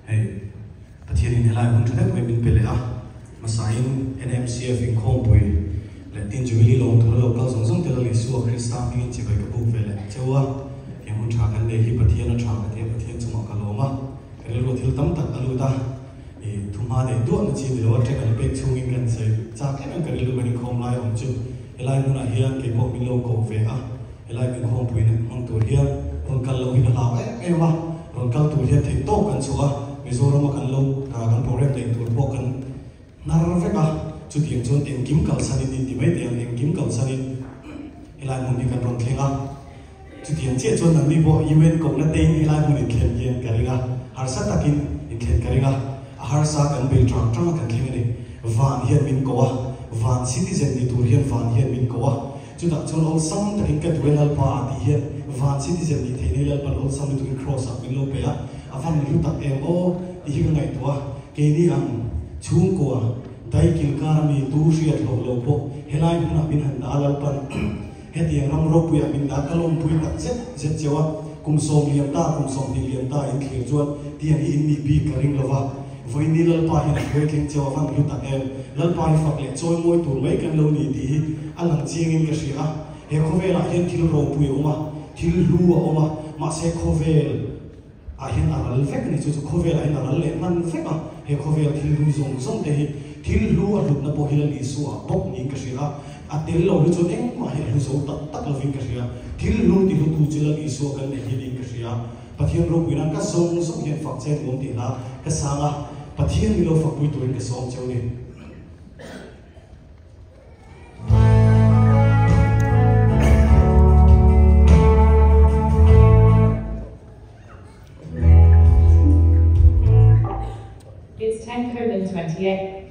hey pathian in helai hun thak we min pele a masain NMCF in khongpui le tin jubilee long to local song song tel li su Krista pin chi bai ka bu vele chewa yang hun tha kan le hi pathian tha ka te pathian chuma ka loma re ro thil tam tak alu da e thuma de do na chi lo tre kan pe chung in kan se cha kan kan lu ban khom lai om chu helai mun a hian ke ko min lo ko ve a helai min khongpui ne hong tur hian hong kal lo hin la e ma hong kal tu hian thei to kan chuwa Mizoram kan lo kan program dei tur po kan nar veka chu tiang chon tiang kim kal sanin ti mai tiang kim kal sanin helai mun ni kan ron thlenga chu tiang che chon nan ni bo event ko na teng helai mun ni khen yen karinga har sa takin in khen karinga har sa kan bel trak trak kan khen ni van hian min ko wa van citizen ni tur hian van hian min ko wa chu tak chon ol sam takin ka dual pa ti hian van citizen ni thei nei lal ol sam tu cross up min lo pe a avan lu tak em o hi ga ngai tua ke ni ang chung ko dai kil karami tu ria thlo lo po helai huna bin han dalal pan heti ram ro pu ya bin da kalom pui tak zet chewa kum som liam ti liam ta in khir chuan ti ani in mi bi karing lova voi ni lal pa hin khoi king chewa van lu tak em lal pa hi fak le choi moi tur mai kan lo ni ti alang chiang in ka ria he khovela hin thil ro pu oma thil lu oma ma se khovel ahin aral vek ni chu khovel ahin aral le man vek a he khovel thil lu zong zong te hi thil lu a lut na po hilal isu a bok ni ka ria a tel lo lu chu eng ma he lu zo tak tak lo vin ka ria thil lu ti lu tu chilal isu kan ne hi ka ria pathian ro buiran ka song song he fak che mon ti la ka sanga pathian mi lo fak pui tuin ka song cheu ni It's 10:28.